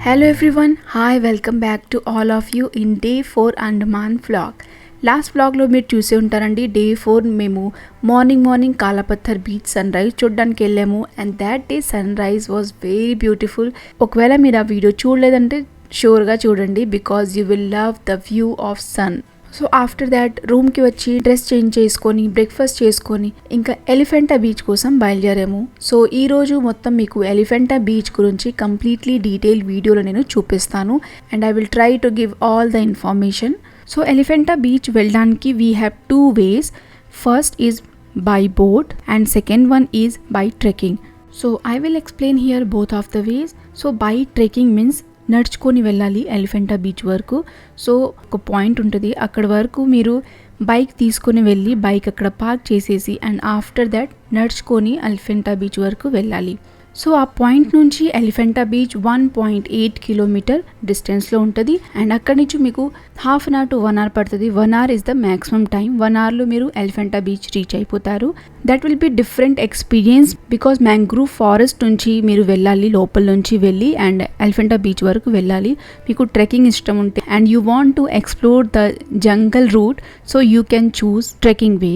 Hello everyone, hi, welcome back to all of you in day 4 Andaman vlog. Last వ్లాగ్లో మీరు చూసే ఉంటారండి. Day 4 మేము morning Kalapathar beach sunrise చూడడానికి వెళ్ళాము. And that day sunrise was very beautiful. ఒకవేళ మీరు ఆ వీడియో చూడలేదంటే షూర్గా చూడండి, because you will love the view of sun. So after that రూమ్కి వచ్చి డ్రెస్ చేంజ్ చేసుకొని బ్రేక్ఫాస్ట్ చేసుకొని ఇంకా ఎలిఫెంటా బీచ్ కోసం బయలుదేరాము. సో ఈరోజు మొత్తం మీకు ఎలిఫెంటా బీచ్ గురించి కంప్లీట్లీ డీటెయిల్ వీడియోలో నేను చూపిస్తాను. And I will try to give all the information. So Elephanta beach వెళ్ళడానికి we have 2 ways. First is by boat and second one is by trekking. So I will explain here both of the ways. So by trekking means నడుచుకొని వెళ్ళాలి Elephanta beach వరకు. So ఒక point ఉంటుంది, అక్కడ వరకు మీరు bike తీసుకొని వెళ్ళి బైక్ అక్కడ పార్క్ చేసేసి అండ్ ఆఫ్టర్ దట్ నడుచుకొని ఎలిఫెంటా బీచ్ వరకు వెళ్ళాలి. సో ఆ పాయింట్ నుంచి ఎలిఫెంటా బీచ్ 1.8 కిలోమీటర్ డిస్టెన్స్లో ఉంటుంది. అండ్ అక్కడి నుంచి మీకు ½ an hour to 1 hour పడుతుంది. 1 hour is the maximum time. 1 hourలో మీరు ఎలిఫెంటా బీచ్ రీచ్ అయిపోతారు. That will be different experience because mangrove forest నుంచి మీరు వెళ్ళాలి, లోపల నుంచి వెళ్ళి అండ్ ఎలిఫెంటా బీచ్ వరకు వెళ్ళాలి. మీకు ట్రెక్కింగ్ ఇష్టం ఉంటే and you want to explore the jungle route, so you can choose trekking way.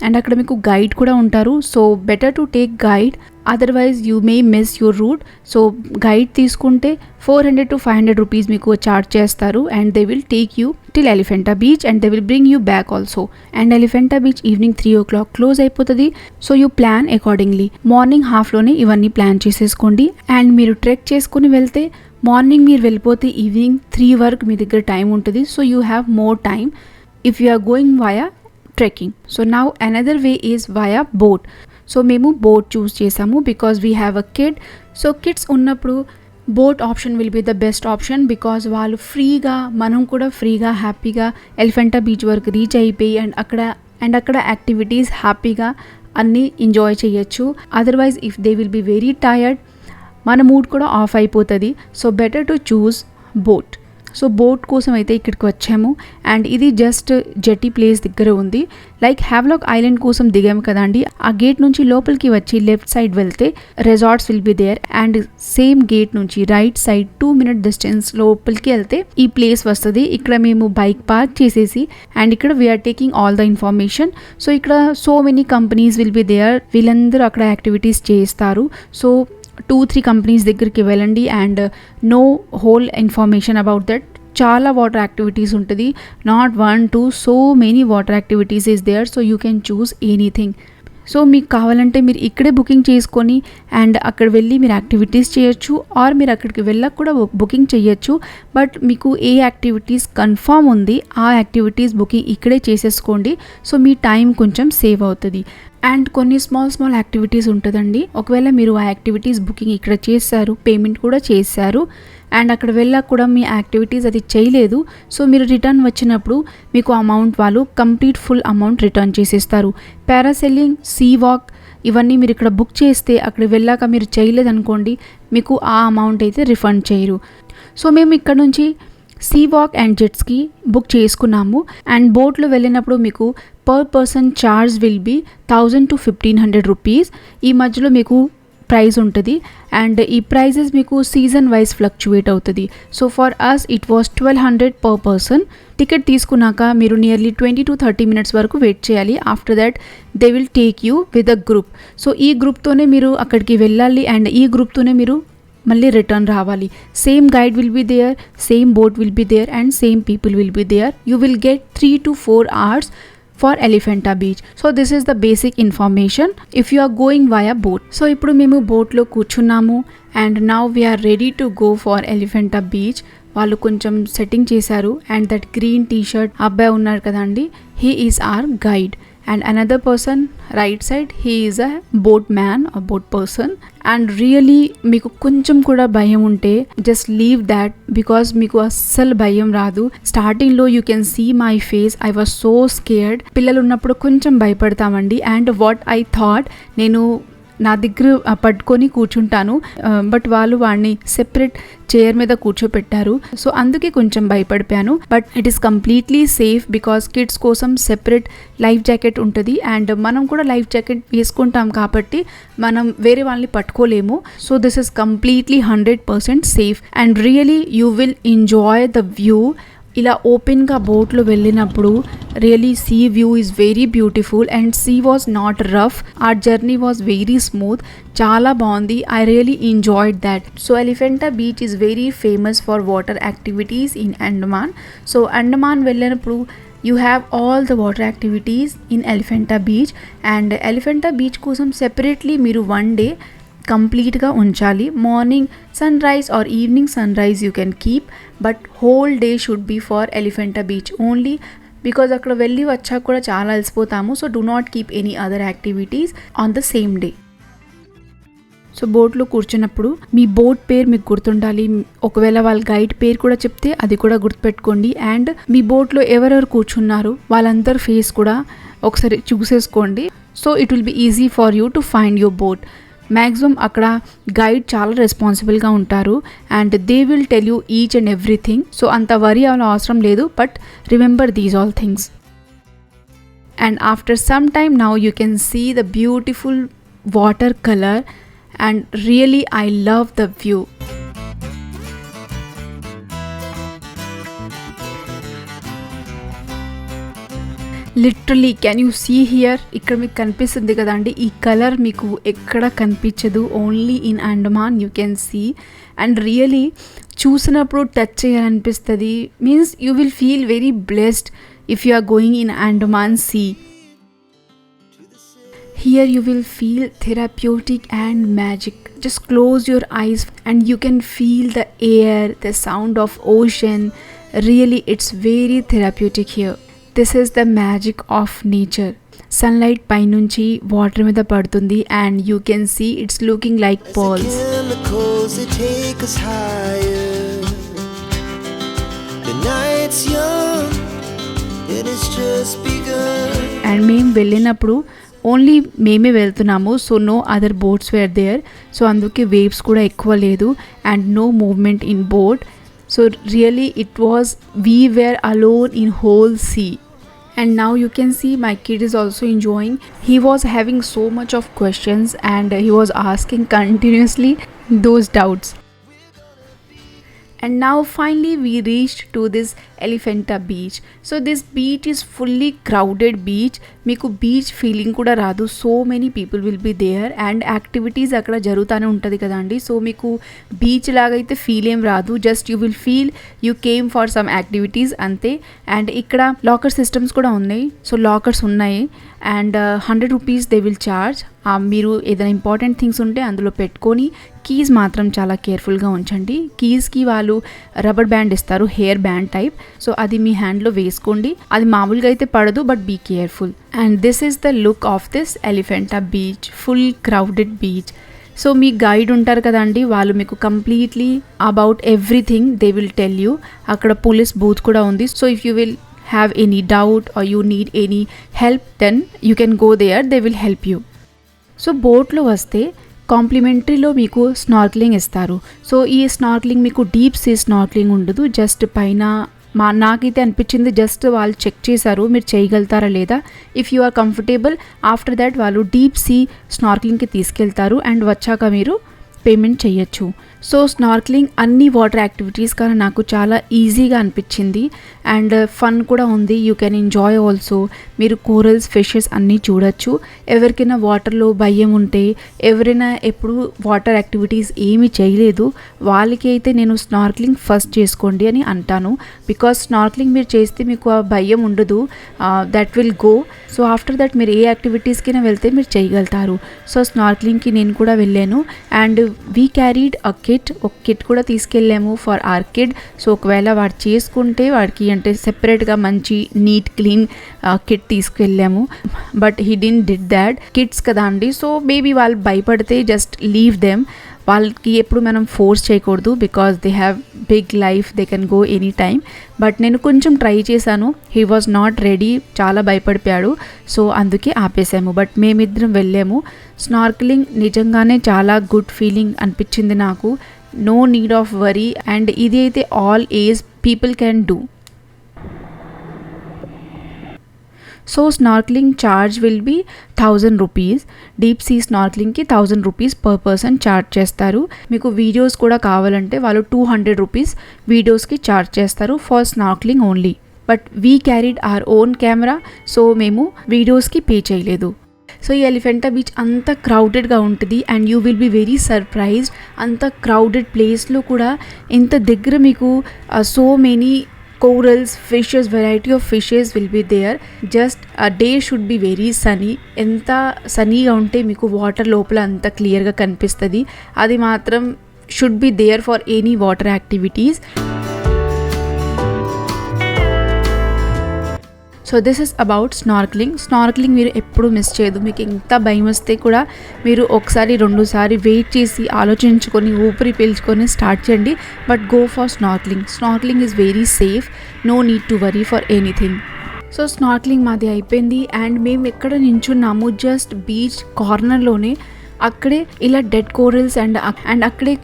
And అక్కడ మీకు గైడ్ కూడా ఉంటారు. So better to take guide, otherwise you may miss your route. So guide తీసుకుంటే 400 to 500 రూపీస్ మీకు charge చేస్తారు and they will take you till Elephanta beach and they will bring you back also. And Elephanta beach evening 3 o'clock close అయిపోతుంది. So you plan accordingly. Morning హాఫ్లోనే ఇవన్నీ plan చేసేసుకోండి. And మీరు trek చేసుకుని వెళ్తే morning మీరు వెళ్ళిపోతే ఈవినింగ్ 3 వరకు మీ దగ్గర టైం ఉంటుంది. So you have more time if you are going via trekking. So now another way is via boat. So మేము బోట్ చూస్ చేసాము because we have a kid. So kids ఉన్నప్పుడు boat option will be the best option because వాళ్ళు ఫ్రీగా, మనం కూడా ఫ్రీగా హ్యాపీగా Elephanta beach వరకు రీచ్ అయిపోయి అండ్ అక్కడ యాక్టివిటీస్ హ్యాపీగా అన్నీ ఎంజాయ్ చేయొచ్చు. Otherwise if they will be very tired, మన మూడ్ కూడా ఆఫ్ అయిపోతుంది. So better to choose boat. So boat కోసం అయితే ఇక్కడికి వచ్చాము అండ్ ఇది జస్ట్ జెట్టి ప్లేస్ దగ్గర ఉంది. లైక్ హ్యావ్లాక్ ఐలాండ్ కోసం దిగాము కదండి, ఆ గేట్ నుంచి లోపలికి వచ్చి లెఫ్ట్ సైడ్ వెళ్తే resorts will be there and same gate నుంచి రైట్ సైడ్ 2 minute డిస్టెన్స్ లోపలికి వెళ్తే ఈ ప్లేస్ వస్తుంది. ఇక్కడ మేము బైక్ పార్క్ చేసేసి అండ్ ఇక్కడ we are taking all the information. So ఇక్కడ so many companies will be there, వీళ్ళందరూ అక్కడ యాక్టివిటీస్ చేస్తారు. సో 2-3 కంపెనీస్ దగ్గరికి వెళ్ళండి and know whole information about that. చాలా వాటర్ యాక్టివిటీస్ ఉంటుంది, not 1, 2, so many water activities is there. So you can choose anything. So మీకు కావాలంటే మీరు ఇక్కడే బుకింగ్ చేసుకొని అండ్ అక్కడ వెళ్ళి మీరు యాక్టివిటీస్ చేయొచ్చు, ఆర్ మీరు అక్కడికి వెళ్ళక కూడా బుకింగ్ చేయొచ్చు. బట్ మీకు ఏ యాక్టివిటీస్ కన్ఫర్మ్ ఉంది ఆ యాక్టివిటీస్ బుకింగ్ ఇక్కడే చేసేసుకోండి. సో మీ టైం కొంచెం సేవ్ అవుతుంది. అండ్ కొన్ని స్మాల్ యాక్టివిటీస్ ఉంటుందండి. ఒకవేళ మీరు ఆ యాక్టివిటీస్ బుకింగ్ ఇక్కడ చేశారు, పేమెంట్ కూడా చేశారు అండ్ అక్కడ వెళ్ళాక కూడా మీ యాక్టివిటీస్ అది చేయలేదు, సో మీరు రిటర్న్ వచ్చినప్పుడు మీకు అమౌంట్ వాళ్ళు కంప్లీట్ ఫుల్ అమౌంట్ రిటర్న్ చేసేస్తారు. పారాసెల్లింగ్, సీ వాక్ ఇవన్నీ మీరు ఇక్కడ బుక్ చేస్తే అక్కడ వెళ్ళాక మీరు చేయలేదనుకోండి, మీకు ఆ అమౌంట్ అయితే రిఫండ్ చేయరు. సో మేము ఇక్కడ నుంచి sea walk and jet ski book చేసుకున్నాము. అండ్ బోట్లో వెళ్ళినప్పుడు మీకు per person charge will be 1000 to 1500 rupees. ఈ మధ్యలో మీకు ప్రైస్ ఉంటుంది అండ్ ఈ ప్రైజెస్ మీకు సీజన్ వైజ్ ఫ్లక్చువేట్ అవుతుంది. So for us it was 1200 per person. Ticket తీసుకున్నాక మీరు నియర్లీ 20 to 30 minutes వరకు వెయిట్ చేయాలి. After that they will take you with a group. So ఈ గ్రూప్తోనే మీరు అక్కడికి వెళ్ళాలి అండ్ ఈ గ్రూప్తోనే మీరు మళ్ళీ రిటర్న్ రావాలి. Same guide will be there, same boat will be there and same people will be there. You will get 3 to 4 hours for Elephanta Beach. So this is the basic information if you are going via boat. So ఇప్పుడు మేము బోట్లో కూర్చున్నాము and now we are ready to go for Elephanta Beach. వాళ్ళు కొంచెం setting చేశారు and that green T-shirt అబ్బాయి ఉన్నారు కదండి, he is our guide. And another person right side, he is a boat man or boat person. And really మీకు కొంచెం కూడా భయం ఉంటే just leave that because మీకు అస్సలు భయం రాదు. స్టార్టింగ్ లో you can see my face, I was so scared. పిల్లలు ఉన్నప్పుడు కొంచెం భయపడతామండి. అండ్ వాట్ ఐ థాట్, నేను నా దగ్గర పట్టుకొని కూర్చుంటాను, బట్ వాళ్ళు వాడిని సెపరేట్ చైర్ మీద కూర్చోపెట్టారు. సో అందుకే కొంచెం భయపడిపోయాను. But it is completely safe because kids కోసం సెపరేట్ లైఫ్ జాకెట్ ఉంటుంది అండ్ మనం కూడా లైఫ్ జాకెట్ వేసుకుంటాం కాబట్టి మనం వేరే వాళ్ళని పట్టుకోలేము. So this is completely 100% safe and really you will enjoy the view. ఇలా ఓపెన్గా బోట్లో వెళ్ళినప్పుడు really sea view is very beautiful and sea was not rough. Our journey was very smooth. చాలా బాగుంది. I really enjoyed that. So Elephanta beach is very famous for water activities in Andaman. So Andaman వెళ్ళినప్పుడు you have all the water activities in Elephanta beach and Elephanta beach కోసం separately మీరు 1 day కంప్లీట్గా ఉంచాలి. Morning sunrise or evening sunrise you can keep, but whole day should be for Elephanta beach only because అక్కడ వెళ్ళి వచ్చాక కూడా చాలా అలసిపోతాము. So do not keep any other activities on the same day. So బోట్లో కూర్చున్నప్పుడు మీ boat పేరు మీకు గుర్తుండాలి. ఒకవేళ వాళ్ళ గైడ్ పేరు కూడా చెప్తే అది కూడా గుర్తుపెట్టుకోండి. అండ్ మీ బోట్లో ఎవరెవరు కూర్చున్నారు వాళ్ళందరి ఫేస్ కూడా ఒకసారి చూసేసుకోండి. So it will be easy for you to find your boat. Maximum అక్కడ గైడ్ చాలా రెస్పాన్సిబుల్గా ఉంటారు and they will tell you each and everything. So అంత వరీ అవ్వాల్సిన అవసరం లేదు, but remember these all things. And after some time now you can see the beautiful water colour and really I love the view. Literally can you see here, ఇక్కడ మీకు కనిపిస్తుంది కదండి, ఈ colour మీకు ఎక్కడ కనిపించదు, only in Andaman you can see. And really చూసినప్పుడు touch చేయాలనిపిస్తుంది. Means you will feel very blessed if you are going in Andaman sea. Here you will feel therapeutic and magic. Just close your eyes and you can feel the air, the sound of ocean. Really, it's very therapeutic here. This is the magic of nature. Sunlight painunchi water మీద పడుతుంది and you can see it's looking like pearls. Take us higher. The night's young, it is just begun. And మేము వెళ్ళినప్పుడు ఓన్లీ మేమే వెళ్తున్నాము. So no other boats were there. So అందుకే waves కూడా ఎక్కువ లేదు and no movement in boat. So really it was we were alone in whole sea. And now you can see my kid is also enjoying. He was having so much of questions and he was asking continuously those doubts. And now finally we reached to this Elephanta beach. So this beach is fully crowded beach. మీకు beach feeling కూడా రాదు. So many people will be there and activities అక్కడ జరుగుతూనే ఉంటుంది కదండి. So మీకు beach లాగైతే feel ఏం రాదు. Just you will feel you came for some activities అంతే. అండ్ ఇక్కడ లాకర్ సిస్టమ్స్ కూడా ఉన్నాయి. సో లాకర్స్ ఉన్నాయి and 100 rupees they will charge. మీరు ఏదైనా ఇంపార్టెంట్ థింగ్స్ ఉంటే అందులో పెట్టుకొని కీస్ మాత్రం చాలా కేర్ఫుల్గా ఉంచండి. కీస్కి వాళ్ళు రబ్బర్ బ్యాండ్ ఇస్తారు, హెయిర్ బ్యాండ్ టైప్. సో అది మీ హ్యాండ్లో వేసుకోండి. అది మామూలుగా అయితే పడదు, but be careful. And this is the look of this Elephanta beach, full crowded beach. So మీ గైడ్ ఉంటారు కదండి, వాళ్ళు మీకు completely about everything they will tell you. అక్కడ పోలీస్ బూత్ కూడా ఉంది. So if you will have any doubt or you need any help, then you can go there, they will help you. So బోట్లో వస్తే కాంప్లిమెంటరీలో మీకు snorkelling ఇస్తారు. So ఈ snorkelling మీకు deep sea snorkelling ఉండదు. జస్ట్ పైన నాకైతే అనిపించింది జస్ట్ వాళ్ళు చెక్ చేశారు మీరు చేయగలుగుతారా లేదా. If you are comfortable after that వాళ్ళు డీప్ సీ స్నార్క్లింగ్కి తీసుకెళ్తారు అండ్ వచ్చాక మీరు పేమెంట్ చేయొచ్చు. సో స్నార్క్లింగ్ అన్ని వాటర్ యాక్టివిటీస్ కానీ నాకు చాలా ఈజీగా అనిపించింది అండ్ ఫన్ కూడా ఉంది. You can enjoy also. మీరు కోరల్స్, ఫిషెస్ అన్నీ చూడొచ్చు. ఎవరికైనా వాటర్లో భయం ఉంటే, ఎవరైనా ఎప్పుడు వాటర్ యాక్టివిటీస్ ఏమీ చేయలేదు, వాళ్ళకి అయితే నేను స్నార్క్లింగ్ ఫస్ట్ చేసుకోండి అని అంటాను. బికాస్ స్నార్క్లింగ్ మీరు చేస్తే మీకు ఆ భయం ఉండదు, that will go. So after that మీరు ఏ యాక్టివిటీస్కైనా వెళ్తే మీరు చేయగలుగుతారు. సో స్నార్క్లింగ్కి నేను కూడా వెళ్ళాను and we carried a kit. ఒక కిట్ కూడా తీసుకెళ్ళాము ఫర్ ఆర్ కిడ్. సో ఒకవేళ వాడు చేసుకుంటే వాడికి అంటే సెపరేట్గా మంచి నీట్ క్లీన్ కిట్ తీసుకెళ్ళాము. But he did that. Kids కదా అండి, సో మేబీ వాళ్ళు భయపడితే జస్ట్ లీవ్ దెమ్. వాళ్ళకి ఎప్పుడు మనం ఫోర్స్ చేయకూడదు, because they have big life, they can go any time. But నేను కొంచెం ట్రై చేశాను, హీ వాజ్ నాట్ రెడీ, చాలా భయపడిపోయాడు, సో అందుకే ఆపేసాము. బట్ మేమిద్దరం వెళ్ళాము. స్నార్క్లింగ్ నిజంగానే చాలా గుడ్ ఫీలింగ్ అనిపించింది నాకు. No need of worry, and ఇది అయితే all age people can do. So snorkelling charge will be 1000 rupees. Deep sea స్నార్క్లింగ్కి 1000 రూపీస్ పర్ పర్సన్ ఛార్జ్ చేస్తారు. మీకు వీడియోస్ కూడా కావాలంటే వాళ్ళు 200 రూపీస్ వీడియోస్కి ఛార్జ్ చేస్తారు for snorkelling only. But we carried our own camera, so మేము వీడియోస్కి పే చేయలేదు. సో ఈ ఎలిఫెంటా బీచ్ అంత క్రౌడెడ్గా ఉంటుంది and you will be very surprised. అంత క్రౌడెడ్ ప్లేస్లో కూడా ఇంత దగ్గర మీకు so many corals, fishes, variety of fishes will be there. Just a day should be very sunny. ఎంత సన్నీగా ఉంటే మీకు వాటర్ లోపల అంత క్లియర్గా కనిపిస్తుంది. అది మాత్రం should be there for any water activities. So this is about snorkeling. Snorkeling మీరు ఎప్పుడు మిస్ చేయదు. మీకు ఎంత భయం వస్తే కూడా మీరు ఒకసారి 2 సారి వెయిట్ చేసి ఆలోచించుకొని ఊపిరి పీల్చుకొని స్టార్ట్ చేయండి. But go for snorkeling. Snorkeling is very safe, no need to worry for anything. So snorkeling మాది అయిపోయింది అండ్ మేము ఎక్కడ నించున్నాము, జస్ట్ బీచ్ కార్నర్లోనే. అక్కడే ఇలా డెడ్ కోరల్స్ అండ్ అక్కడే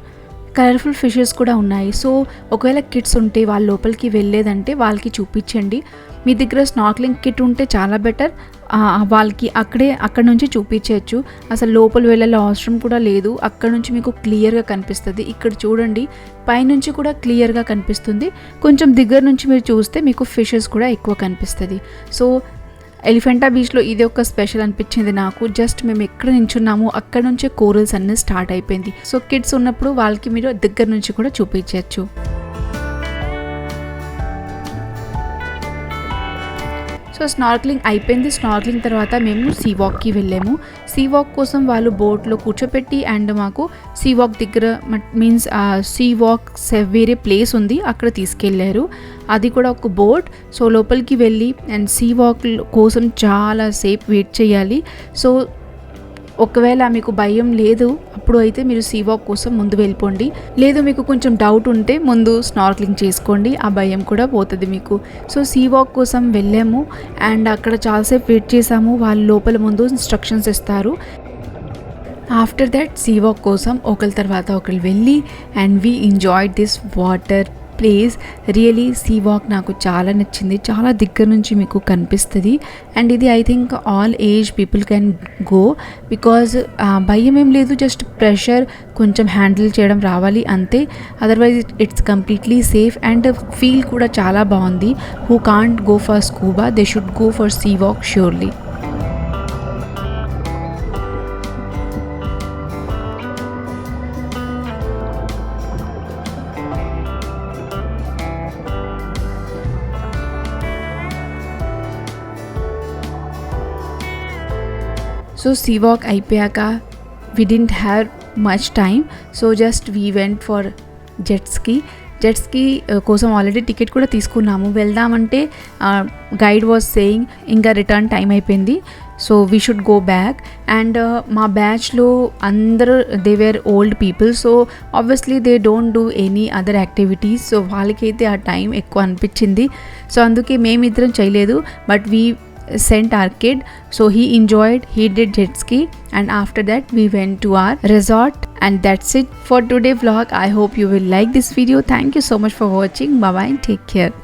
కలర్ఫుల్ ఫిషెస్ కూడా ఉన్నాయి. సో ఒకవేళ కిడ్స్ ఉంటే వాళ్ళ లోపలికి వెళ్ళేదంటే వాళ్ళకి చూపించండి. మీ దగ్గర స్నార్క్లింగ్ కిట్ ఉంటే చాలా బెటర్. వాళ్ళకి అక్కడ నుంచి చూపించవచ్చు. అసలు లోపల వెళ్ళాలి అవసరం కూడా లేదు. అక్కడ నుంచి మీకు క్లియర్గా కనిపిస్తుంది. ఇక్కడ చూడండి, పైనుంచి కూడా క్లియర్గా కనిపిస్తుంది. కొంచెం దగ్గర నుంచి మీరు చూస్తే మీకు ఫిషెస్ కూడా ఎక్కువ కనిపిస్తుంది. సో ఎలిఫెంటా బీచ్లో ఇది ఒక స్పెషల్ అనిపించింది నాకు. జస్ట్ మేము ఎక్కడ నించున్నాము అక్కడ నుంచే కోరల్స్ అన్నీ స్టార్ట్ అయిపోయింది. సో కిడ్స్ ఉన్నప్పుడు వాళ్ళకి మీరు దగ్గర నుంచి కూడా చూపించవచ్చు. సో స్నార్క్లింగ్ అయిపోయింది. స్నార్క్లింగ్ తర్వాత మేము సీ వాక్కి వెళ్ళాము. సీ వాక్ కోసం వాళ్ళు బోట్లో కూర్చోపెట్టి అండ్ మాకు సీ వాక్ దగ్గర మీన్స్ సీ వాక్ వేరే ప్లేస్ ఉంది, అక్కడ తీసుకెళ్ళారు. అది కూడా ఒక బోట్. సో లోపలికి వెళ్ళి అండ్ సీ వాక్ కోసం చాలా సేపు వెయిట్ చేయాలి. సో ఒకవేళ మీకు భయం లేదు అప్పుడు అయితే మీరు సీ వాక్ కోసం ముందు వెళ్ళిపోండి. లేదు మీకు కొంచెం డౌట్ ఉంటే ముందు స్నార్క్లింగ్ చేసుకోండి, ఆ భయం కూడా పోతుంది మీకు. సో సీ వాక్ కోసం వెళ్ళాము అండ్ అక్కడ చాలాసేపు వెయిట్ చేసాము. వాళ్ళు లోపల ముందు ఇన్స్ట్రక్షన్స్ ఇస్తారు. ఆఫ్టర్ దట్ సీ వాక్ కోసం ఒకరి తర్వాత ఒకరు వెళ్ళి and we enjoyed this water place. Really sea walk నాకు చాలా నచ్చింది. చాలా దగ్గర నుంచి మీకు కనిపిస్తుంది అండ్ ఇది I think all age people can go, because భయం ఏం లేదు, జస్ట్ ప్రెషర్ కొంచెం హ్యాండిల్ చేయడం రావాలి అంతే. Otherwise it's completely safe and feel కూడా చాలా బాగుంది. Who can't go for scuba, they should go for sea walk surely. So sea walk అయిపోయాక we didn't have much time. So just we went for jet ski కోసం already ticket కూడా తీసుకున్నాము. వెళ్దామంటే guide was saying ఇంకా return time అయిపోయింది, so we should go back. And మా బ్యాచ్లో అందరూ they were old people, so obviously they don't do any other activities. So వాళ్ళకైతే ఆ టైం ఎక్కువ అనిపించింది. సో అందుకే మేమిద్దరం చేయలేదు, but we sent our kid, so he enjoyed, he did jet ski, and after that we went to our resort. And that's it for today vlog. I hope you will like this video. Thank you so much for watching. Bye bye and take care.